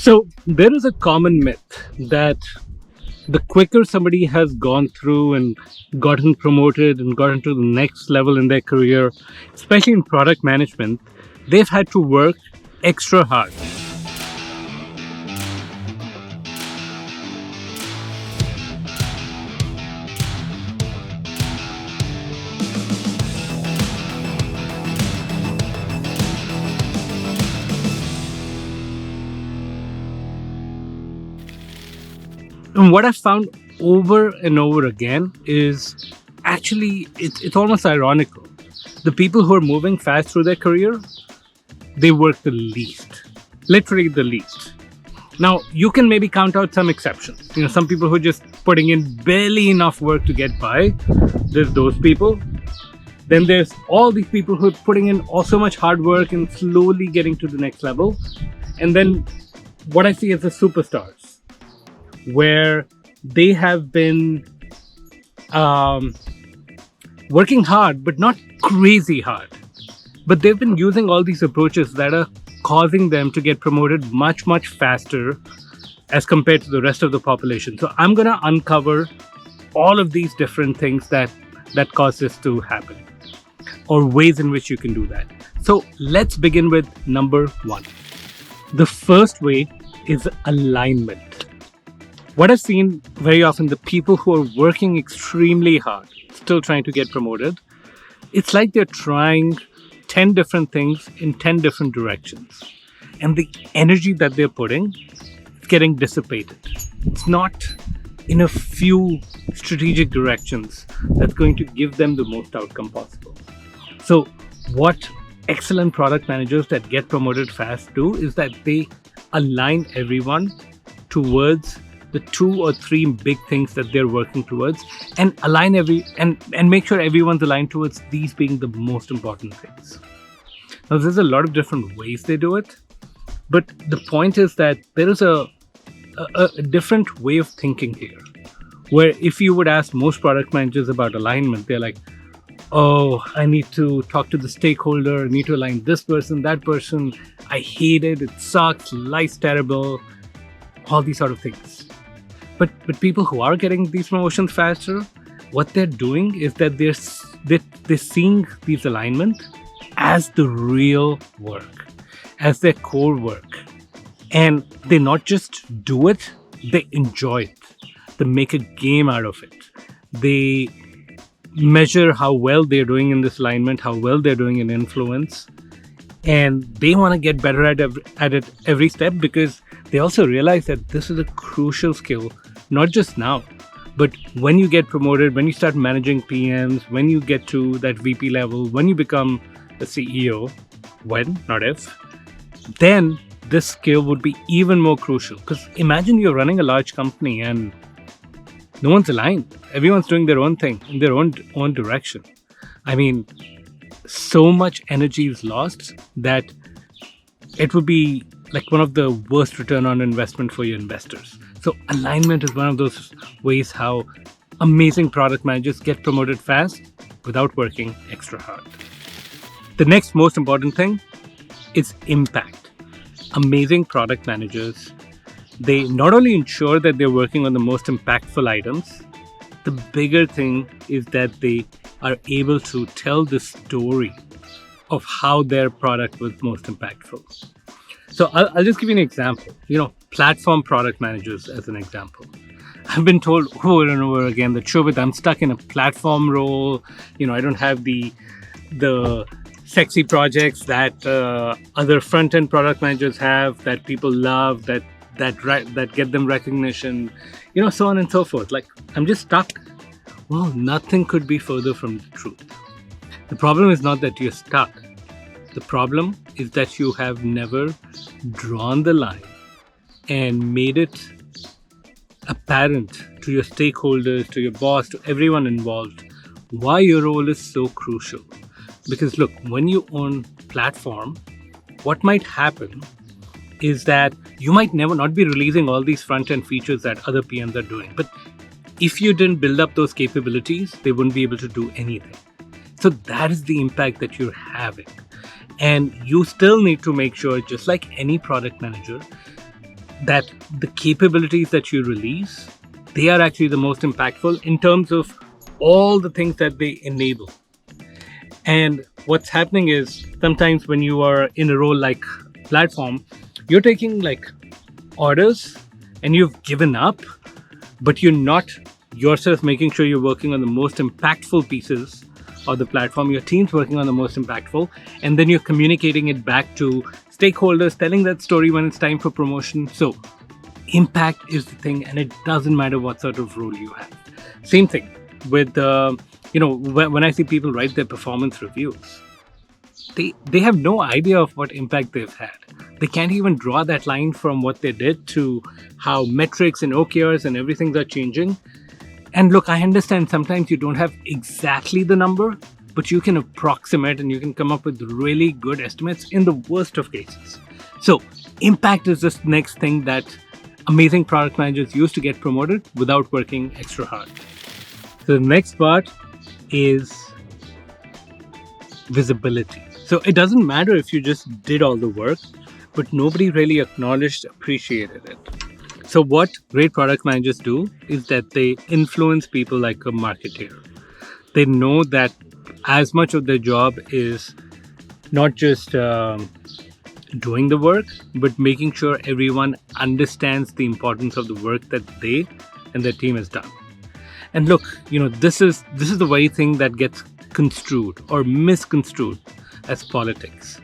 So there is a common myth that the quicker somebody has gone through and gotten promoted and gotten to the next level in their career, especially in product management, they've had to work extra hard. And what I've found over and over again is actually it's almost ironical. The people who are moving fast through their career, they work the least, literally the least. Now, you can maybe count out some exceptions. Some people who are just putting in barely enough work to get by. There's those people. Then there's all these people who are putting in also much hard work and slowly getting to the next level. And then what I see is the superstars, where they have been working hard, but not crazy hard. But they've been using all these approaches that are causing them to get promoted much, much faster as compared to the rest of the population. So I'm going to uncover all of these different things that cause this to happen, or ways in which you can do that. So let's begin with number one. The first way is alignment. What I've seen very often, the people who are working extremely hard, still trying to get promoted, it's like they're trying 10 different things in 10 different directions. And the energy that they're putting is getting dissipated. It's not in a few strategic directions that's going to give them the most outcome possible. So what excellent product managers that get promoted fast do is that they align everyone towards the 2 or 3 big things that they're working towards, and align and make sure everyone's aligned towards these being the most important things. Now, there's a lot of different ways they do it, but the point is that there is a different way of thinking here, where if you would ask most product managers about alignment, they're like, oh, I need to talk to the stakeholder, I need to align this person, that person, I hate it, it sucks, life's terrible, all these sort of things. But people who are getting these promotions faster, what they're doing is that they're seeing these alignment as the real work, as their core work. And they not just do it, they enjoy it. They make a game out of it. They measure how well they're doing in this alignment, how well they're doing in influence. And they want to get better at it every step, because they also realize that this is a crucial skill, not just now, but when you get promoted, when you start managing PMs, when you get to that VP level, when you become the CEO, when, not if, then this skill would be even more crucial. Because imagine you're running a large company and no one's aligned. Everyone's doing their own thing in their own direction. I mean, so much energy is lost that it would be like one of the worst return on investment for your investors. So alignment is one of those ways how amazing product managers get promoted fast without working extra hard. The next most important thing is impact. Amazing product managers, they not only ensure that they're working on the most impactful items, the bigger thing is that they are able to tell the story of how their product was most impactful. So I'll just give you an example. Platform product managers as an example. I've been told over and over again that, Shobhit, I'm stuck in a platform role. I don't have the sexy projects that other front-end product managers have, that people love, that get them recognition, so on and so forth. Like, I'm just stuck. Well, nothing could be further from the truth. The problem is not that you're stuck. The problem is that you have never drawn the line and made it apparent to your stakeholders, to your boss, to everyone involved, why your role is so crucial. Because look, when you own platform, what might happen is that you might never not be releasing all these front-end features that other PMs are doing. But if you didn't build up those capabilities, they wouldn't be able to do anything. So that is the impact that you're having. And you still need to make sure, just like any product manager, that the capabilities that you release, they are actually the most impactful in terms of all the things that they enable. And what's happening is sometimes when you are in a role like platform, you're taking like orders and you've given up, but you're not yourself making sure you're working on the most impactful pieces of the platform. Your team's working on the most impactful, and then you're communicating it back to stakeholders, telling that story when it's time for promotion. So impact is the thing, and it doesn't matter what sort of role you have. Same thing with when I see people write their performance reviews, they have no idea of what impact they've had. They can't even draw that line from what they did to how metrics and OKRs and everything are changing. And look, I understand sometimes you don't have exactly the number, but you can approximate and you can come up with really good estimates in the worst of cases. So impact is this next thing that amazing product managers use to get promoted without working extra hard. So the next part is visibility. So it doesn't matter if you just did all the work, but nobody really acknowledged, appreciated it. So what great product managers do is that they influence people like a marketer. They know that as much of their job is not just doing the work, but making sure everyone understands the importance of the work that they and their team has done. And look, this is the very thing that gets construed or misconstrued as politics.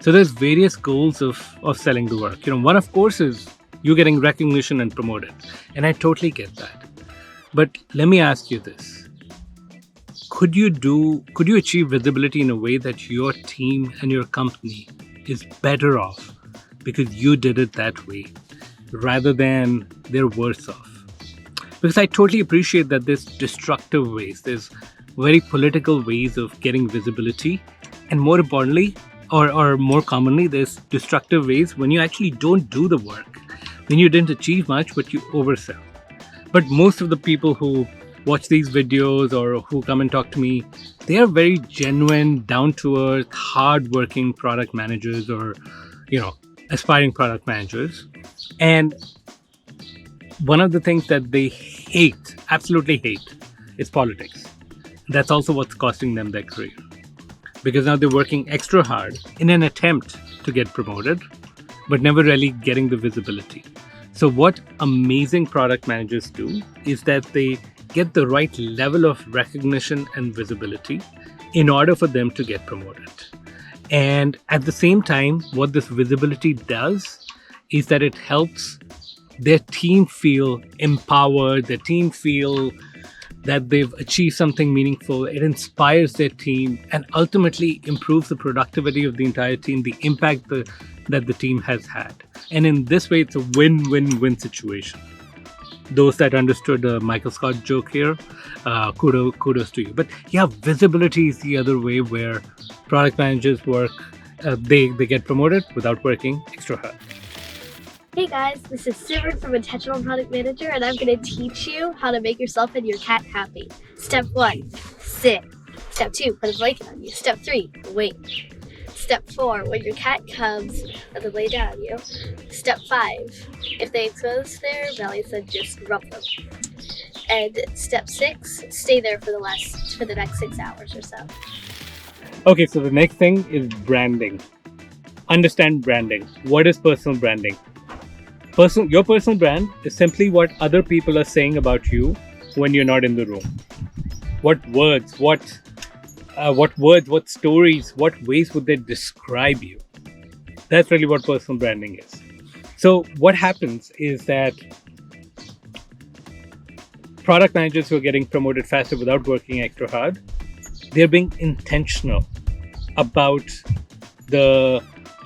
So there's various goals of selling the work. One of course is you getting recognition and promoted. And I totally get that. But let me ask you this. Could you achieve visibility in a way that your team and your company is better off because you did it that way rather than they're worse off? Because I totally appreciate that there's destructive ways, there's very political ways of getting visibility, and more importantly, or more commonly, there's destructive ways when you actually don't do the work, when you didn't achieve much, but you oversell. But most of the people who watch these videos or who come and talk to me, they are very genuine, down-to-earth, hard-working product managers or, aspiring product managers. And one of the things that they hate, absolutely hate, is politics. That's also what's costing them their career. Because now they're working extra hard in an attempt to get promoted, but never really getting the visibility. So what amazing product managers do is that they get the right level of recognition and visibility in order for them to get promoted. And at the same time, what this visibility does is that it helps their team feel empowered, their team feel that they've achieved something meaningful. It inspires their team and ultimately improves the productivity of the entire team, the impact that the team has had. And in this way, it's a win-win-win situation. Those that understood the Michael Scott joke here, kudos to you. But yeah, visibility is the other way where product managers work. They get promoted without working extra hard. Hey guys, this is Shobhit from Untitled Product Manager, and I'm going to teach you how to make yourself and your cat happy. Step 1, sit. Step 2, put a blanket on you. Step 3, wait. Step 4, when your cat comes, let them lay down on you. Step 5, if they expose their bellies, then just rub them. And step 6, stay there for the next 6 hours or so. Okay, so the next thing is branding. Understand branding. What is personal branding? Your personal brand is simply what other people are saying about you when you're not in the room. What words, what stories, what ways would they describe you? That's really what personal branding is. So what happens is that product managers who are getting promoted faster without working extra hard, they're being intentional about the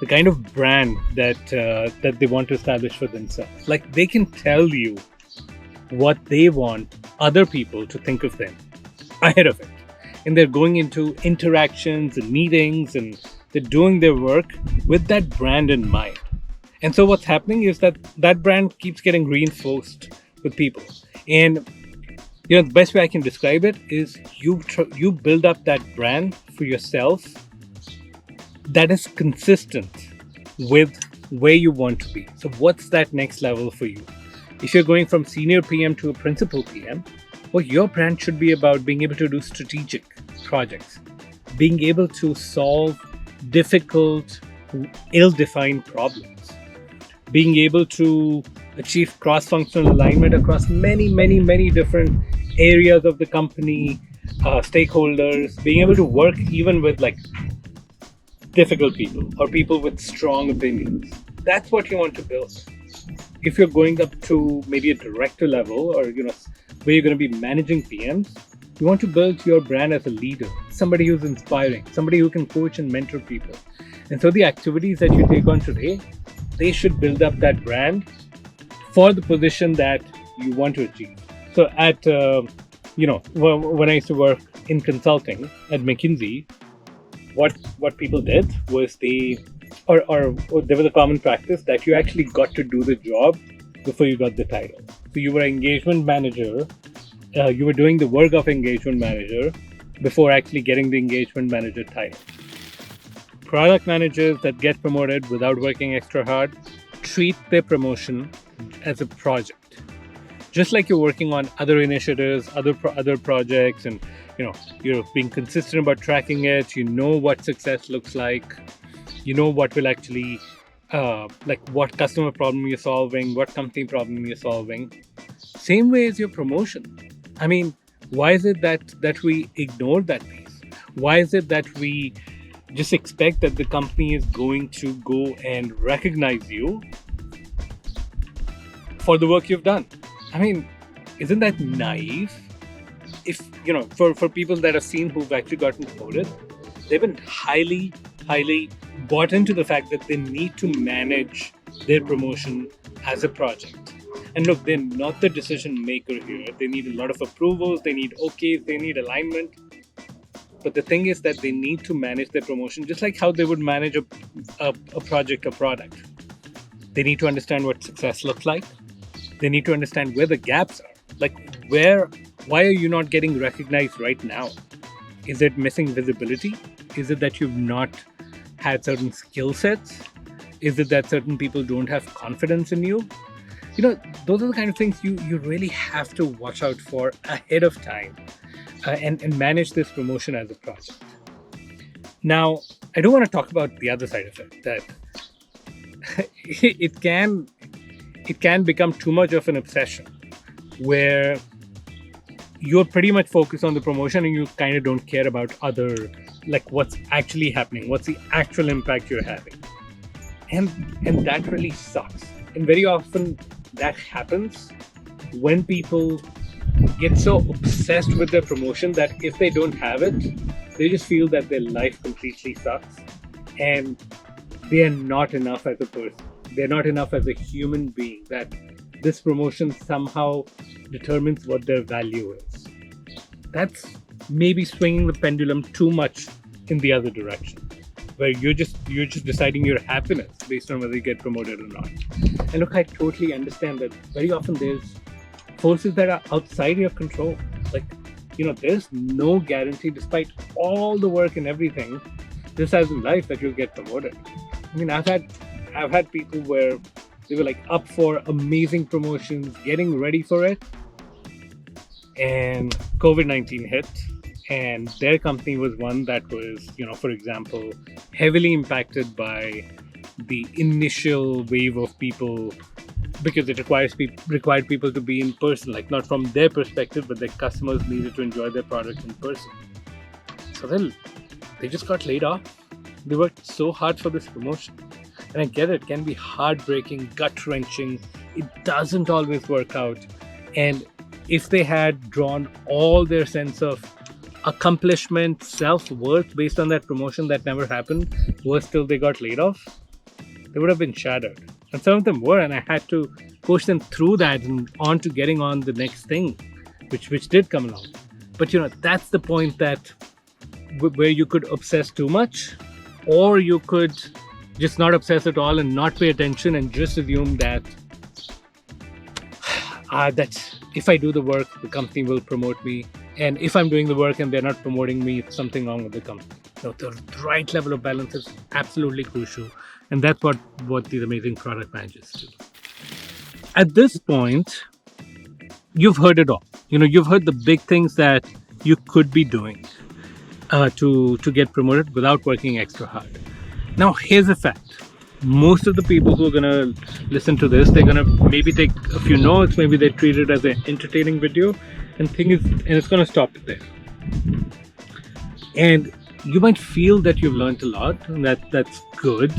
kind of brand that they want to establish for themselves. Like, they can tell you what they want other people to think of them ahead of it. And they're going into interactions and meetings and they're doing their work with that brand in mind. And so what's happening is that brand keeps getting reinforced with people. And the best way I can describe it is you build up that brand for yourself that is consistent with where you want to be. So what's that next level for you? If you're going from senior PM to a principal PM, well, your brand should be about being able to do strategic projects, being able to solve difficult, ill-defined problems, being able to achieve cross-functional alignment across many different areas of the company, stakeholders, being able to work even with like difficult people or people with strong opinions. That's what you want to build. If you're going up to maybe a director level, or where you're going to be managing PMs, you want to build your brand as a leader, somebody who's inspiring, somebody who can coach and mentor people. And so the activities that you take on today, they should build up that brand for the position that you want to achieve. So at when I used to work in consulting at McKinsey, what people did was there was a common practice that you actually got to do the job before you got the title. So you were an engagement manager, you were doing the work of engagement manager before actually getting the engagement manager title. Product managers that get promoted without working extra hard treat their promotion as a project. Just like you're working on other initiatives, other projects, and you're being consistent about tracking it. You know what success looks like. You know what will actually, what customer problem you're solving, what company problem you're solving. Same way as your promotion. I mean, why is it that we ignore that piece? Why is it that we just expect that the company is going to go and recognize you for the work you've done? I mean, isn't that naive? If, for people that I've seen who've actually gotten promoted, they've been highly bought into the fact that they need to manage their promotion as a project. And look, they're not the decision maker here. They need a lot of approvals, they need okays, they need alignment. But the thing is that they need to manage their promotion just like how they would manage a project or product. They need to understand what success looks like. They need to understand where the gaps are. Like, why are you not getting recognized right now? Is it missing visibility? Is it that you've not had certain skill sets? Is it that certain people don't have confidence in you? Those are the kind of things you really have to watch out for ahead of time and manage this promotion as a project. Now, I don't want to talk about the other side of it, that it can become too much of an obsession where you're pretty much focused on the promotion and you kind of don't care about other, like what's actually happening, what's the actual impact you're having. And that really sucks. And very often that happens when people get so obsessed with their promotion that if they don't have it, they just feel that their life completely sucks and they are not enough as a person. They're not enough as a human being, that this promotion somehow determines what their value is. That's maybe swinging the pendulum too much in the other direction, where you're just deciding your happiness based on whether you get promoted or not. And look, I totally understand that very often there's forces that are outside your control. Like, there's no guarantee, despite all the work and everything, just as in life, that you'll get promoted. I mean, I've had people where they were like up for amazing promotions, getting ready for it, and COVID-19 hit, and their company was one that was, for example, heavily impacted by the initial wave of people, because it required people to be in person, like not from their perspective, but their customers needed to enjoy their product in person. So then they just got laid off. They worked so hard for this promotion. And I get it can be heartbreaking, gut-wrenching. It doesn't always work out. And if they had drawn all their sense of accomplishment, self-worth based on that promotion that never happened, worse still, they got laid off, they would have been shattered. And some of them were, and I had to push them through that and on to getting on the next thing, which did come along. But that's the point, that where you could obsess too much, or you could just not obsess at all and not pay attention and just assume that that if I do the work, the company will promote me. And if I'm doing the work and they're not promoting me, it's something wrong with the company. The right level of balance is absolutely crucial. And that's what these amazing product managers do. At this point, you've heard it all. You've heard the big things that you could be doing to get promoted without working extra hard. Now, here's a fact. Most of the people who are going to listen to this, they're going to maybe take a few notes, maybe they treat it as an entertaining video, and it's going to stop there. And you might feel that you've learned a lot, and that's good.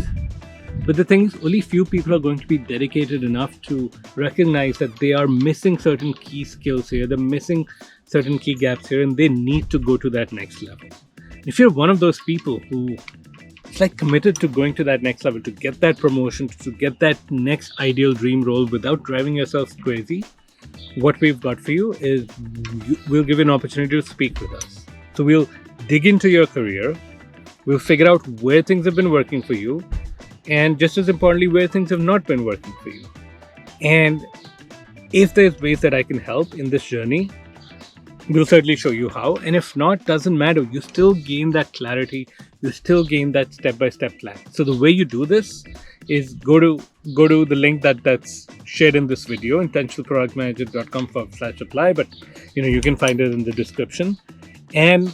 But the thing is, only few people are going to be dedicated enough to recognize that they are missing certain key skills here, they're missing certain key gaps here, and they need to go to that next level. If you're one of those people who is like committed to going to that next level, to get that promotion, to get that next ideal dream role without driving yourself crazy, what we've got for you is we'll give you an opportunity to speak with us. So we'll dig into your career, we'll figure out where things have been working for you, and just as importantly, where things have not been working for you. And if there's ways that I can help in this journey, we'll certainly show you how. And if not, doesn't matter. You still gain that clarity. You still gain that step-by-step plan. So the way you do this is go to the link that's shared in this video, intentionalproductmanager.com/apply. But you can find it in the description, and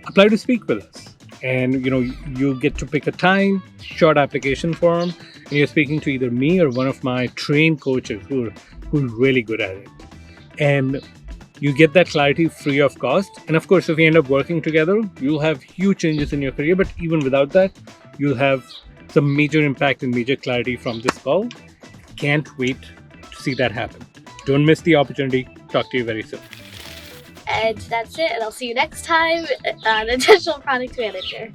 apply to speak with us. And you get to pick a time, short application form, and you're speaking to either me or one of my trained coaches who are really good at it. And you get that clarity free of cost. And of course, if we end up working together, you'll have huge changes in your career. But even without that, you'll have some major impact and major clarity from this call. Can't wait to see that happen. Don't miss the opportunity. Talk to you very soon. And that's it, and I'll see you next time on Intentional Product Manager.